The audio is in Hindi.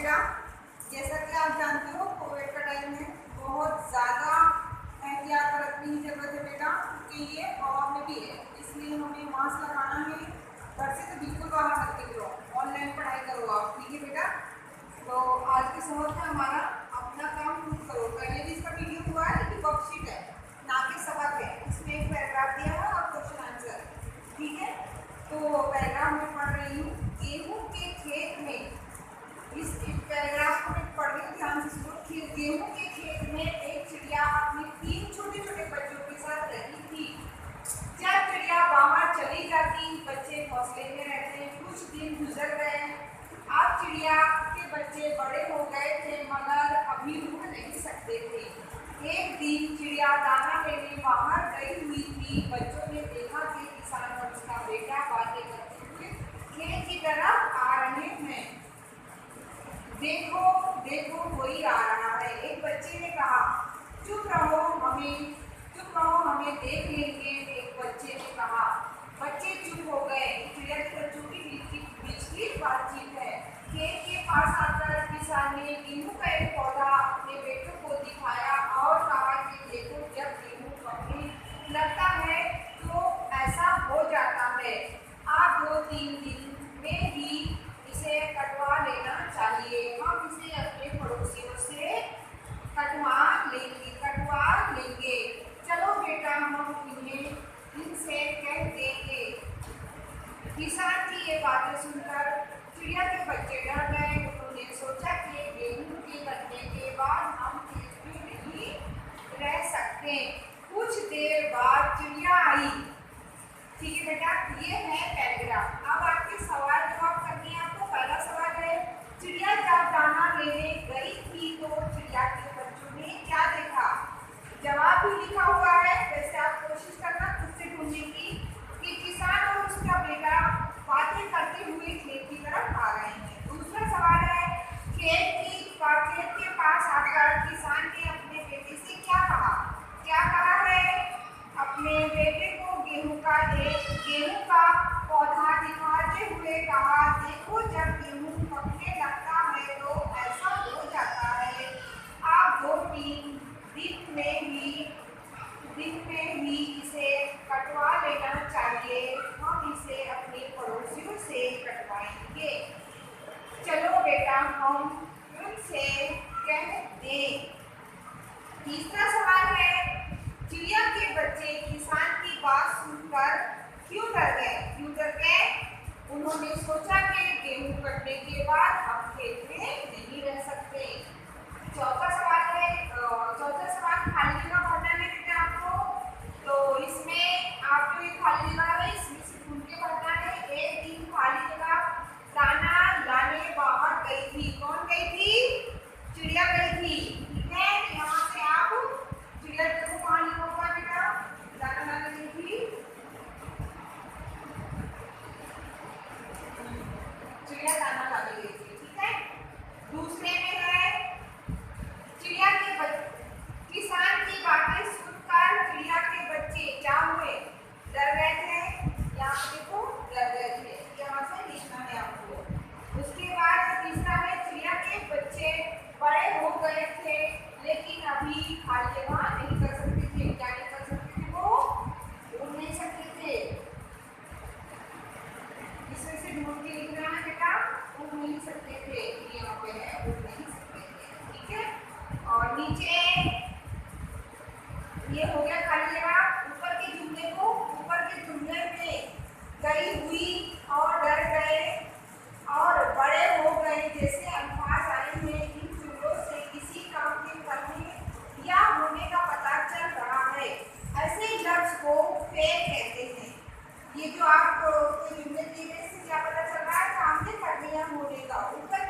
बेटा, जैसा कि आप जानते हो कोविड का टाइम है, बहुत ज़्यादा एहतियात बरतने की ज़रूरत है बेटा, क्योंकि ये हवा में भी है, इसलिए हमें मास्क लगाना है। घर से तो बिल्कुल बाहर मत निकलो, ऑनलाइन पढ़ाई करो आप, ठीक है बेटा। तो आज के सबक में हमारा अपना काम खुद करो, पहले भी इसका वीडियो हुआ है, लेकिन वर्कशीट है ना कि सबक है। इसमें एक पैराग्राफ दिया है और क्वेश्चन आंसर, ठीक है। तो पैराग्राफ में पढ़ रही हूँ, गेहूँ के खेत में, इस पैराग्राफ को मैं पढ़ रही हूँ, ध्यान से सुनो। गेहूँ के खेत में एक चिड़िया अपने 3 छोटे छोटे बच्चों के साथ रही थी। जब चिड़िया बाहर चली जाती, बच्चे घोंसले में रहते। कुछ दिन गुजर गए, अब चिड़िया के बच्चे बड़े हो गए थे, मगर अभी उड़ नहीं सकते थे। एक दिन चिड़िया दाना लेने बाहर गई हुई थी। बच्चों ने देखा कि किसान और उसका बेटा बातें करते हुए खेत की तरफ आ रहे हैं। देखो देखो कोई आ रहा है, एक बच्चे ने कहा। चुप रहो हमें देख लेंगे, एक बच्चे ने कहा। बच्चे चुप हो गए। चिड़िया के बच्चों के बीच की बातचीत है। खेत के पास आकर किसान ने गेहूं का एक पौधा अपने बेटों को दिखाया और कहा कि देखो, जब गेहूं पकने लगता है तो ऐसा हो जाता है। आप 2-3 दिन में ही इसे कटवा लेना चाहिए। हम इसे अपने पड़ोसियों से कटवा लेंगे। चलो बेटा, हम इनसे कह देंगे। किसान की ये बातें सुनकर चिड़िया के बच्चे डर गए। उन्होंने सोचा कि गेहूं के कटने के बाद हम खेत में नहीं रह सकते। कुछ देर बाद चिड़िया आई, ठीक है बेटा। ये है पैराग्राफ। अब आपके सवाल जवाब करने हैं आपको। पहला सवाल है, चिड़िया जब दाना लेने गई थी तो चिड़िया के बच्चों ने क्या देखा? जवाब भी लिखा हुआ है, वैसे आप कोशिश करना खुद से ढूंढने की कि किसान और उसका बेटा बातें करते हुए खेत की तरफ आ रहे हैं। दूसरा सवाल है, खेत के पास आकर किसान ने अपने बेटे से क्या कहा? क्या कहा है? अपने बेटे को गेहूं का पौधा दिखाते हुए कहा, देखो, जब गेहूं पकने लगता है तो ऐसा हो जाता है। आप 2-3 दिन में ही इसे कटवा लेना चाहिए। हम इसे अपने पड़ोसियों से कटवाएंगे। चलो बेटा, हम उनसे कह दें। तीसरा सवाल है, चिड़िया के बच्चे किसान की बात सुनकर क्यों डर गए? उन्होंने सोचा कि गेहूं कटने के बाद हम खेत में नहीं रह सकते। चौथा सवाल खाली जगह भरना है बेटा आपको। तो इसमें आप जो ये खाली जगह है, इसमें से ढूंढ के भरना है। एक दिन खाली जगह दाना लाने बाहर गई थी। कौन गई थी? चिड़िया गई थी, ठीक है। यहाँ से आप चिड़िया को कहाँ लिखा हुआ बेटा? दाना लाने गई थी, चिड़िया दाना लाने गई थी, ठीक है। दूसरे में है, किसान की बातें सुनकर चिड़िया के बच्चे क्या हुए? डर गए थे। यहाँ पे देखो, डर गए थे, यहाँ से लिखना है आपको। उसके बाद तीसरा है, चिड़िया के बच्चे बड़े हो गए थे, लेकिन अभी खाली जगह नहीं कर सकते थे। क्या नहीं कर सकते थे? वो उड़ नहीं सकते थे। इसमें से ढूंढ के लिखना है बेटा, उड़ नहीं सकते थे, यहाँ पे है, उड़ नहीं सकते थे, ठीक है। और नीचे ये हो गया खाली जगह। ऊपर के जुमले में गई हुई और डर गए और बड़े हो गए जैसे अल्फाज आए हैं। इन जुमलों से किसी काम के करने या होने का पता चल रहा है। ऐसे लफ्ज को फेर कहते हैं। ये जो आप जुमले दिए गए, इससे क्या पता चल रहा है? काम के करने या होने का। ऊपर